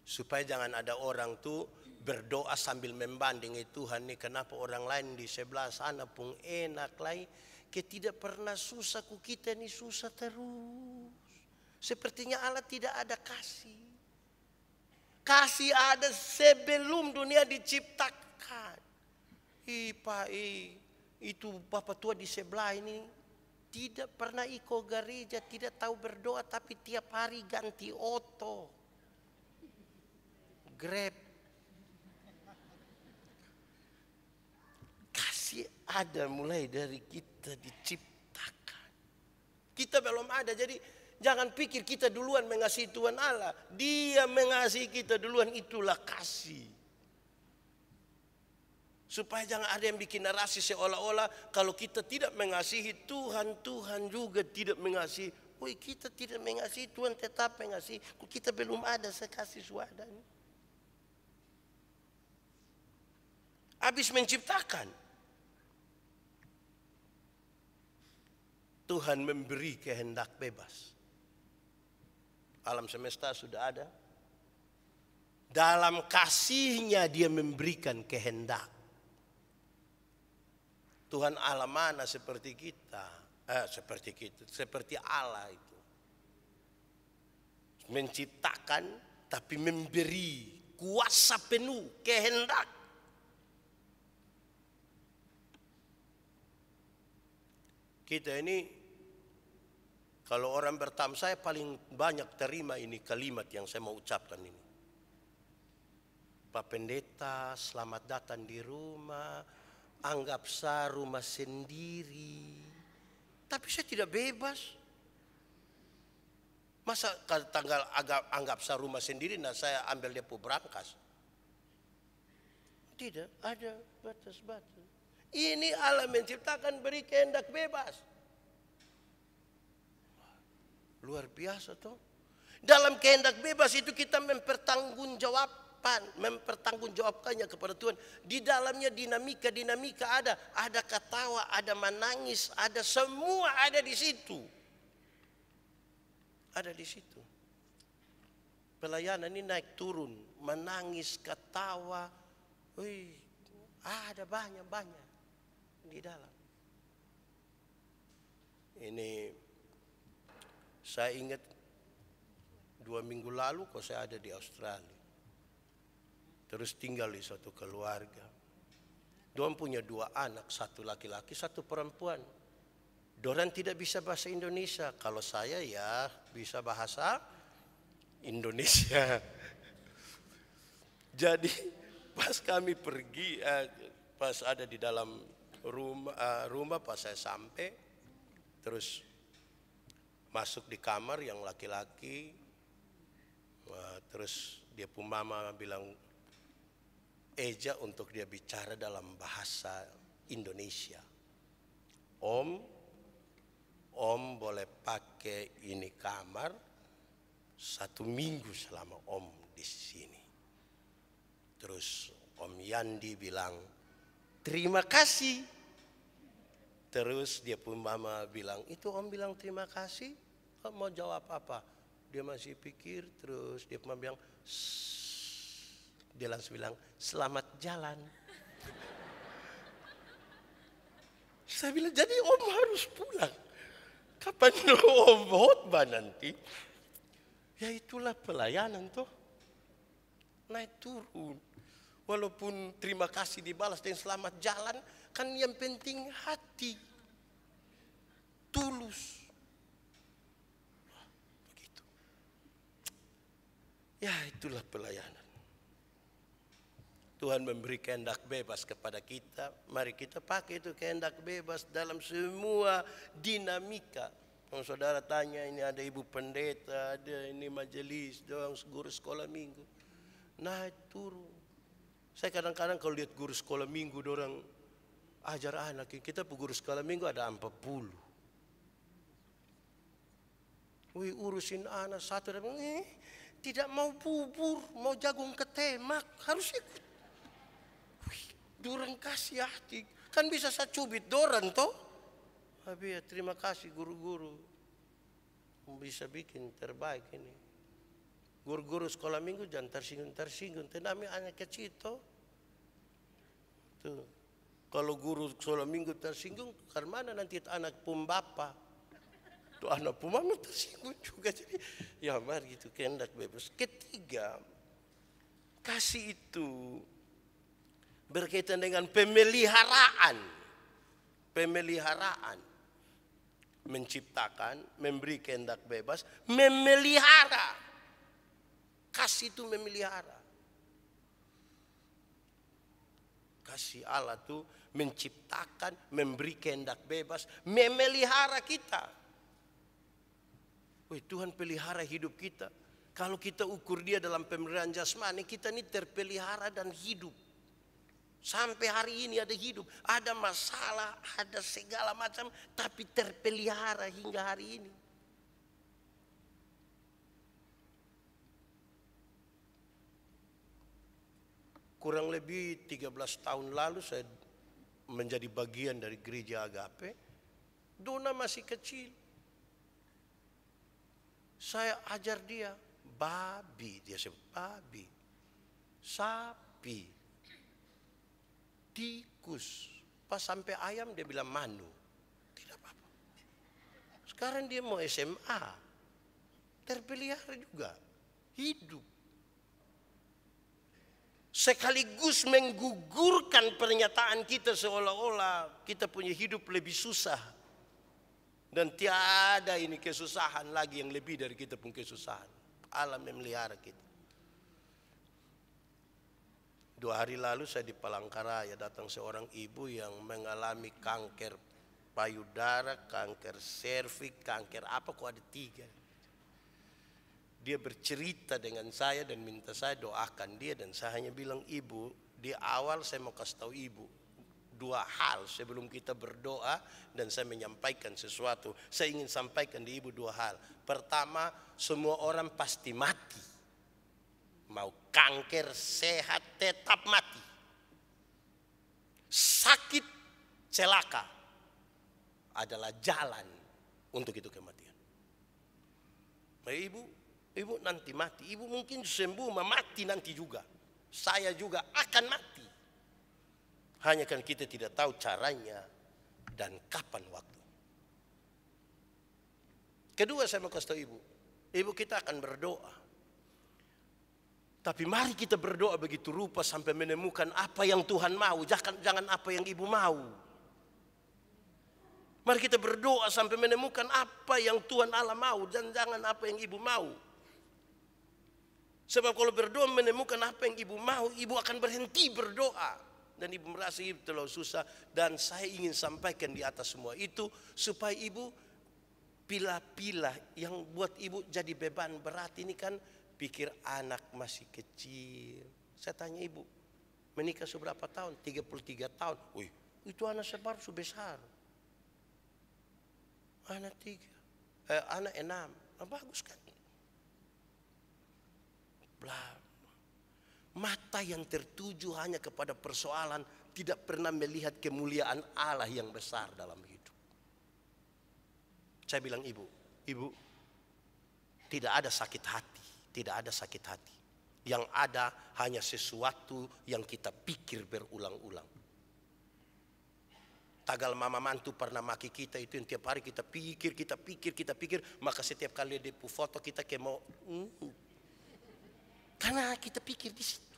Supaya jangan ada orang tuh berdoa sambil membandingi, Tuhan nih kenapa orang lain di sebelah sana pun enak lagi. Tidak pernah susah, kita ini susah terus. Sepertinya Allah tidak ada kasih. Kasih ada sebelum dunia diciptakan. Pak, itu Bapak tua di sebelah ini tidak pernah ikut gereja, tidak tahu berdoa, tapi tiap hari ganti oto, Grab. Kasih ada mulai dari kita diciptakan. Kita belum ada, jadi jangan pikir kita duluan mengasihi Tuhan Allah. Dia mengasihi kita duluan, itulah kasih. Supaya jangan ada yang bikin narasi seolah-olah kalau kita tidak mengasihi Tuhan, Tuhan juga tidak mengasihi. Woi, kita tidak mengasihi, Tuhan tetap mengasihi. Kita belum ada sekasih suadanya. habis menciptakan. Tuhan memberi kehendak bebas. Alam semesta sudah ada. Dalam kasih-Nya Dia memberikan kehendak. Tuhan Allah mana seperti kita? Seperti Allah itu. Menciptakan tapi memberi kuasa penuh, kehendak. Kita ini, kalau orang bertamu, saya paling banyak terima ini kalimat yang saya mau ucapkan ini. Pak Pendeta, selamat datang di rumah, anggap saya rumah sendiri. Tapi saya tidak bebas. Masa tanggal anggap saya rumah sendiri, nah saya ambil depo berangkas. Tidak, ada batas-batas. Ini Allah menciptakan beri kehendak bebas. Luar biasa toh. Dalam kehendak bebas itu kita mempertanggungjawabkannya kepada Tuhan. Di dalamnya dinamika ada. Ada ketawa, ada menangis, ada semua ada di situ. Ada di situ. Pelayanan ini naik turun, menangis, ketawa. Wih, ada banyak di dalam. Ini saya ingat 2 minggu lalu kok saya ada di Australia. Terus tinggal di suatu keluarga. Dorang punya 2 anak, 1 laki-laki, 1 perempuan. Dorang tidak bisa bahasa Indonesia. Kalau saya ya bisa bahasa Indonesia. Jadi pas kami pergi, pas ada di dalam rumah pas saya sampai, terus masuk di kamar yang laki-laki, terus dia pun mama bilang eja untuk dia bicara dalam bahasa Indonesia. Om boleh pakai ini kamar 1 minggu selama Om di sini. Terus Om Yandi bilang terima kasih. Terus dia pun mama bilang, itu Om bilang terima kasih. Om mau jawab apa? Dia masih pikir, terus dia pun bilang, dia langsung bilang selamat jalan. Saya bilang jadi Om harus pulang. Kapan Om khotbah nanti? Ya itulah pelayanan toh. Naik turun. Walaupun terima kasih dibalas dengan selamat jalan, kan yang penting hati. Tulus. Begitu. Ya itulah pelayanan. Tuhan memberi kehendak bebas kepada kita. Mari kita pakai itu kehendak bebas dalam semua dinamika. Kalau saudara tanya, ini ada ibu pendeta, ada ini majelis, doang guru sekolah minggu. Naik turun. Saya kadang-kadang kalau lihat guru sekolah minggu, orang ajar anak. Kita guru sekolah minggu ada 40. Wih, urusin anak satu. Tidak mau bubur, mau jagung ketemak, harus ikut. Dorang kasih hati. Kan bisa saya cubit dorang toh. Tapi ya terima kasih guru-guru. Bisa bikin terbaik ini. Guru-guru sekolah minggu jangan tersinggung. Tenami anak kecil toh. Tuh. Kalau guru sekolah minggu tersinggung, karena mana nanti anak pembapa. Tuh anak pemama tersinggung juga. Jadi ya mari gitu kehendak bebas. Ketiga, kasih itu berkaitan dengan pemeliharaan. Pemeliharaan. Menciptakan, memberi kehendak bebas, memelihara. Kasih itu memelihara. Kasih Allah itu menciptakan, memberi kehendak bebas, memelihara kita. Wih, Tuhan pelihara hidup kita. Kalau kita ukur dia dalam pemeliharaan jasmani, kita ini terpelihara dan hidup. Sampai hari ini ada hidup, ada masalah, ada segala macam, tapi terpelihara hingga hari ini. kurang lebih 13 tahun lalu saya menjadi bagian dari gereja Agape. Dona masih kecil. Saya ajar dia, babi, dia sebut babi, sapi, tikus, pas sampai ayam dia bilang manu. Tidak apa-apa. Sekarang dia mau SMA, terpelihara juga, hidup. Sekaligus menggugurkan pernyataan kita seolah-olah kita punya hidup lebih susah. Dan tiada ini kesusahan lagi yang lebih dari kita pun kesusahan. Allah memelihara kita. 2 hari lalu saya di Palangkaraya datang seorang ibu yang mengalami kanker payudara, kanker serviks, kanker apa kok ada 3. Dia bercerita dengan saya dan minta saya doakan dia, dan saya hanya bilang, ibu, di awal saya mau kasih tahu ibu 2 hal sebelum kita berdoa dan saya menyampaikan sesuatu. Saya ingin sampaikan di ibu 2 hal. Pertama, semua orang pasti mati. Mau kanker, sehat, tetap mati. Sakit, celaka adalah jalan untuk itu kematian. Ibu nanti mati. Ibu mungkin sembuh, mati nanti juga. Saya juga akan mati. Hanya kan kita tidak tahu caranya dan kapan waktu. Kedua, saya mau kasih tahu ibu. Ibu, kita akan berdoa. Tapi mari kita berdoa begitu rupa sampai menemukan apa yang Tuhan mau. Jangan apa yang ibu mau. Mari kita berdoa sampai menemukan apa yang Tuhan Allah mau. Dan jangan apa yang ibu mau. Sebab kalau berdoa menemukan apa yang ibu mau, ibu akan berhenti berdoa. Dan ibu merasa ibu terlalu susah. Dan saya ingin sampaikan di atas semua itu, supaya ibu pilah-pilah yang buat ibu jadi beban berat ini kan, pikir anak masih kecil. Saya tanya ibu, menikah seberapa tahun? 33 tahun. Wih, itu anak sebar besar. Anak 6. Nah, bagus kan? Mata yang tertuju hanya kepada persoalan, tidak pernah melihat kemuliaan Allah yang besar dalam hidup. Saya bilang ibu, tidak ada sakit hati, tidak ada sakit hati. Yang ada hanya sesuatu yang kita pikir berulang-ulang. Tagal mama mantu pernah maki kita itu yang tiap hari kita pikir, maka setiap kali dia foto kita kayak mau karena kita pikir di situ.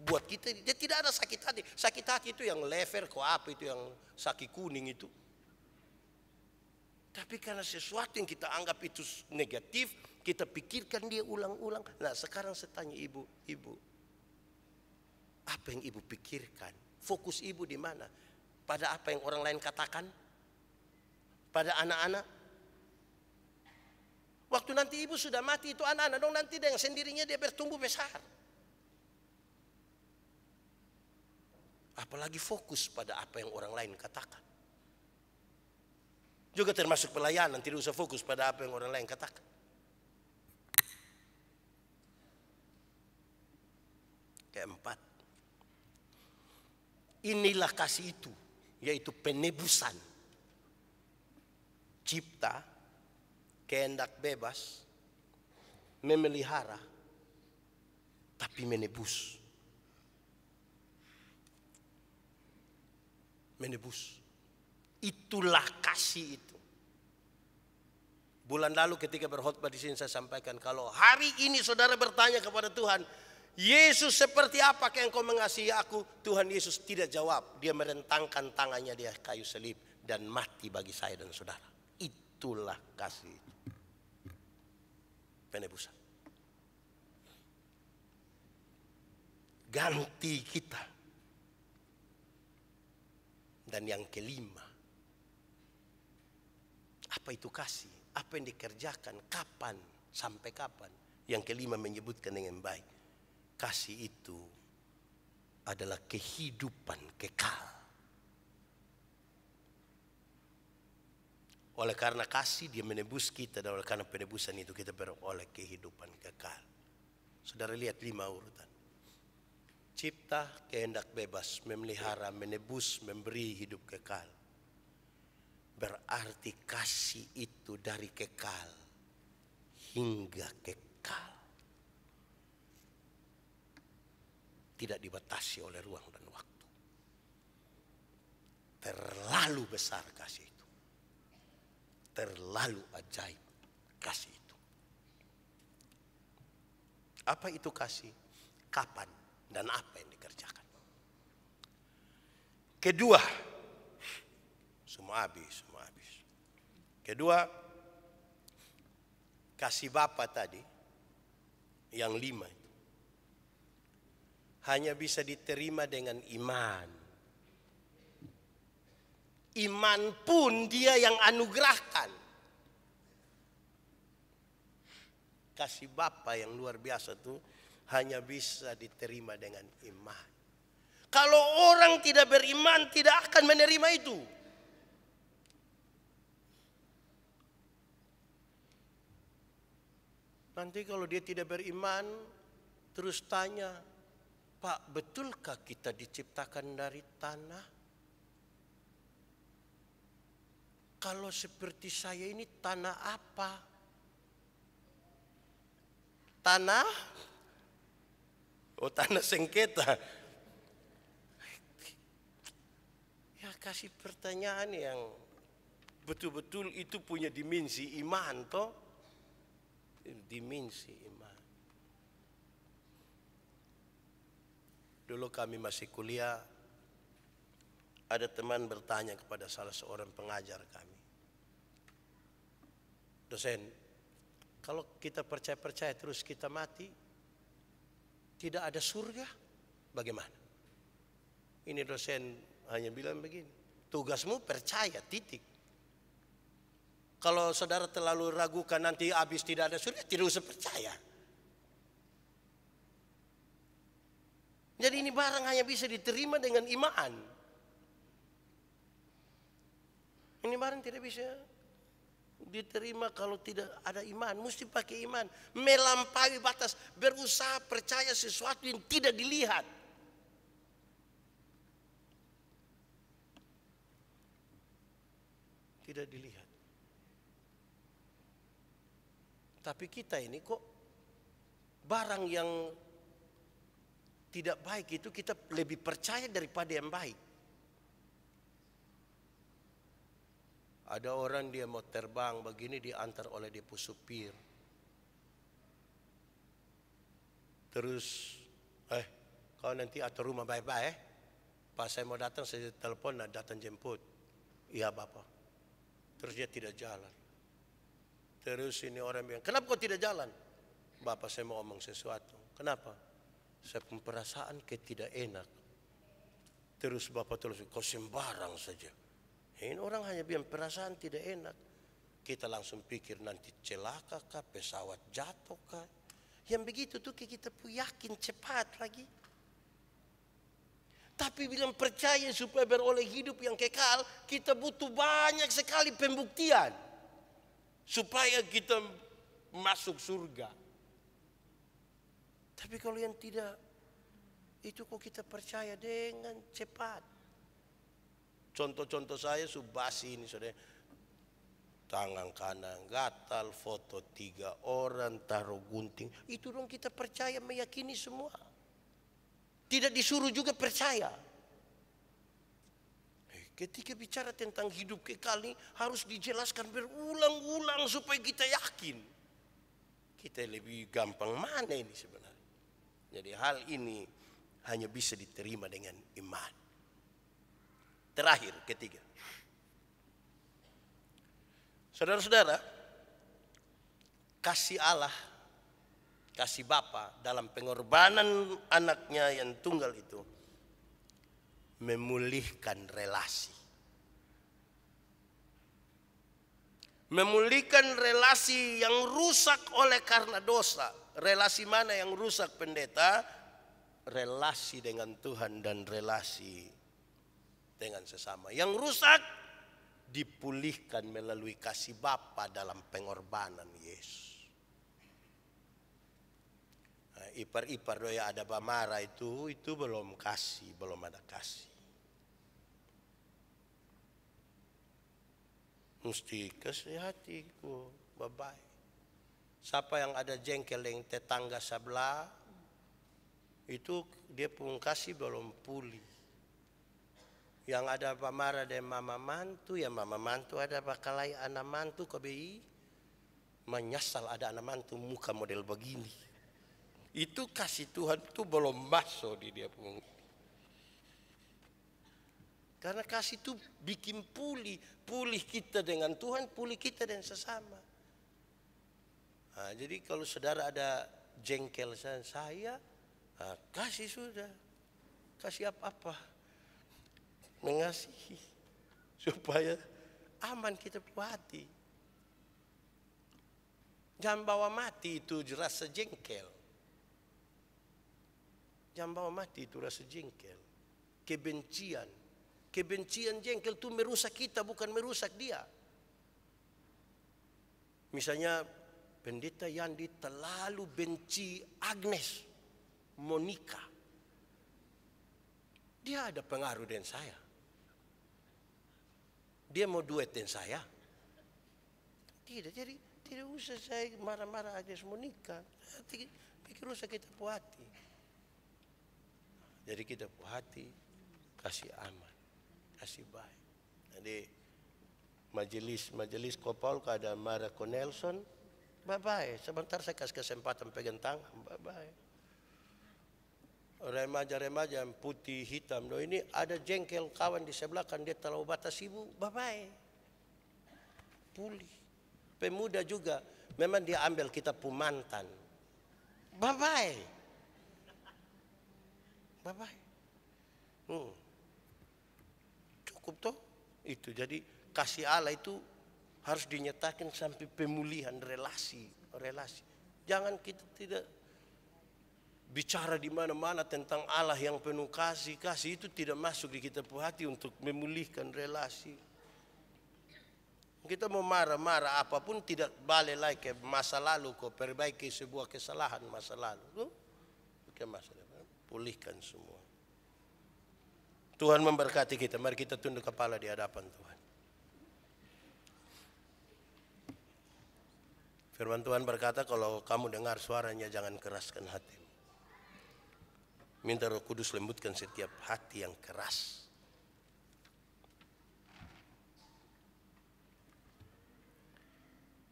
Buat kita dia tidak ada sakit hati. Sakit hati itu yang lever kok apa itu yang saki kuning itu. Tapi karena sesuatu yang kita anggap itu negatif, kita pikirkan dia ulang-ulang. Nah, sekarang saya tanya ibu, apa yang ibu pikirkan? Fokus ibu di mana? Pada apa yang orang lain katakan? Pada anak-anak? Waktu nanti ibu sudah mati, itu anak-anak dong nanti dengan sendirinya dia bertumbuh besar. Apalagi fokus pada apa yang orang lain katakan. Juga termasuk pelayanan, tidak usah fokus pada apa yang orang lain katakan. Keempat, inilah kasih itu, yaitu penebusan. Cipta, kehendak bebas, memelihara, tapi menebus. Menebus. Itulah kasih itu. Bulan lalu ketika berkhotbah di sini saya sampaikan, kalau hari ini saudara bertanya kepada Tuhan, Yesus seperti apa yang engkau mengasihi aku? Tuhan Yesus tidak jawab. Dia merentangkan tangannya di kayu salib dan mati bagi saya dan saudara. Itulah kasih. Penebusan. Ganti kita. Dan yang kelima, apa itu kasih? Apa yang dikerjakan? Kapan? Sampai kapan? Yang kelima menyebutkan dengan baik. Kasih itu adalah kehidupan kekal. Oleh karena kasih dia menebus kita, dan oleh karena penebusan itu kita beroleh kehidupan kekal. Saudara lihat 5 urutan. Cipta kehendak bebas, memelihara, menebus, memberi hidup kekal. Berarti kasih itu dari kekal hingga kekal. Tidak dibatasi oleh ruang dan waktu. Terlalu besar kasih itu. Terlalu ajaib kasih itu. Apa itu kasih? Kapan dan apa yang dikerjakan? Kedua, semua habis. Kedua, kasih Bapa tadi, yang 5 itu, hanya bisa diterima dengan iman. Iman pun Dia yang anugerahkan. Kasih Bapa yang luar biasa itu hanya bisa diterima dengan iman. Kalau orang tidak beriman, tidak akan menerima itu. Nanti kalau dia tidak beriman, terus tanya, Pak, betulkah kita diciptakan dari tanah? Kalau seperti saya ini tanah apa? Tanah? Oh, tanah sengketa. Ya, kasih pertanyaan yang betul-betul itu punya dimensi iman toh. Dimensi iman. Dulu kami masih kuliah, ada teman bertanya kepada salah seorang pengajar kami, dosen, kalau kita percaya-percaya terus kita mati, tidak ada surga, bagaimana? Ini dosen hanya bilang begini, tugasmu percaya, titik. Kalau saudara terlalu ragukan nanti habis tidak ada surga, tidak usah percaya. Jadi ini barang hanya bisa diterima dengan iman. Ini barang tidak bisa diterima kalau tidak ada iman. Mesti pakai iman. Melampaui batas. Berusaha percaya sesuatu yang tidak dilihat. Tidak dilihat. Tapi kita ini kok barang yang tidak baik itu kita lebih percaya daripada yang baik. Ada orang dia mau terbang begini diantar oleh dia supir. Terus, kau nanti atur rumah baik-baik. Pas saya mau datang saya telepon, datang jemput. Iya Bapak. Terus dia tidak jalan. Terus ini orang bilang, kenapa kau tidak jalan? Bapak saya mau ngomong sesuatu. Kenapa? Saya punya perasaan tidak enak. Terus Bapak terus, kau sembarang saja. Ini orang hanya bilang perasaan tidak enak. Kita langsung pikir nanti celaka kah, pesawat jatuh kah. Yang begitu tuh kita pun yakin cepat lagi. Tapi bilang percaya supaya beroleh hidup yang kekal, kita butuh banyak sekali pembuktian. Supaya kita masuk surga. Tapi kalau yang tidak, itu kok kita percaya dengan cepat. Contoh-contoh saya subasi ini saudara. Tangan kanan gatal, foto 3 orang, taruh gunting. Itu dong kita percaya, meyakini semua. Tidak disuruh juga percaya. Ketika bicara tentang hidup kekal ini harus dijelaskan berulang-ulang supaya kita yakin. Kita lebih gampang mana ini sebenarnya. Jadi hal ini hanya bisa diterima dengan iman. Terakhir, ketiga. Saudara-saudara, kasih Allah, kasih Bapa dalam pengorbanan anaknya yang tunggal itu memulihkan relasi. Memulihkan relasi yang rusak oleh karena dosa. Relasi mana yang rusak pendeta? Relasi dengan Tuhan dan relasi dengan sesama. Yang rusak dipulihkan melalui kasih Bapa dalam pengorbanan Yesus. Nah, ipar-ipar doya ada bamara itu belum kasih, belum ada kasih. Mesti kasih hati ku babai. Siapa yang ada jengkel dengan tetangga sebelah, itu dia pun kasih belum pulih. Yang ada pamara dan mama mantu, ya mama mantu ada bakalai anak mantu KBI, menyesal ada anak mantu muka model begini. Itu kasih Tuhan itu belum masuk di dia pun. Karena kasih itu bikin pulih kita dengan Tuhan, pulih kita dengan sesama. Nah, jadi kalau saudara ada jengkel saya, kasih sudah, kasih apa-apa, mengasihi supaya aman kita hati. Jangan bawa mati itu rasa jengkel. Jangan bawa mati itu rasa jengkel, kebencian. Kebencian jengkel itu merusak kita, bukan merusak dia. Misalnya Pendeta Yandi terlalu benci Agnes Monica. Dia ada pengaruh dengan saya. Dia mau duet dengan saya. Tidak, jadi tidak usah saya marah-marah Agnes Monica. Pikir rusak kita hati. Jadi kita hati kasih aman, kasih baik. Jadi majelis Kopal ada Marco Nelson, bye-bye. Sebentar saya kasih kesempatan pegang tangan, bye-bye. Remaja-remaja yang putih hitam, ini ada jengkel kawan di sebelah kan dia terlalu batas ibu, bye-bye. Pulih. Pemuda juga, memang dia ambil kita pumantan, bye-bye. Bye-bye. Cukup toh itu. Jadi kasih Allah itu harus dinyatakan sampai pemulihan relasi. Jangan kita tidak bicara di mana-mana tentang Allah yang penuh kasih. Kasih itu tidak masuk di kita hati untuk memulihkan relasi. Kita mau marah-marah apapun tidak balik lagi ke masa lalu, kok perbaiki sebuah kesalahan masa lalu. Bukan masa depan. Pulihkan semua. Tuhan memberkati kita. Mari kita tunduk kepala di hadapan Tuhan. Firman Tuhan berkata, kalau kamu dengar suaranya jangan keraskan hatimu. Minta Roh Kudus lembutkan setiap hati yang keras.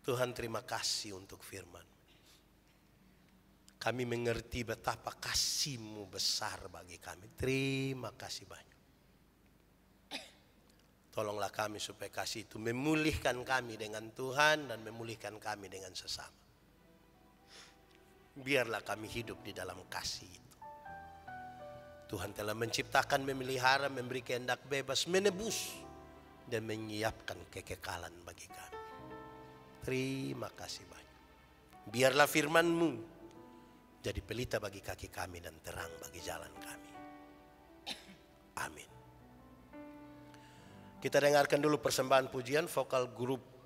Tuhan terima kasih untuk firman. Kami mengerti betapa kasih-Mu besar bagi kami. Terima kasih banyak. Tolonglah kami supaya kasih itu memulihkan kami dengan Tuhan dan memulihkan kami dengan sesama. Biarlah kami hidup di dalam kasih itu. Tuhan telah menciptakan, memelihara, memberi kehendak bebas, menebus, dan menyiapkan kekekalan bagi kami. Terima kasih banyak. Biarlah firman-Mu jadi pelita bagi kaki kami dan terang bagi jalan kami. Amin. Kita dengarkan dulu persembahan pujian vokal grup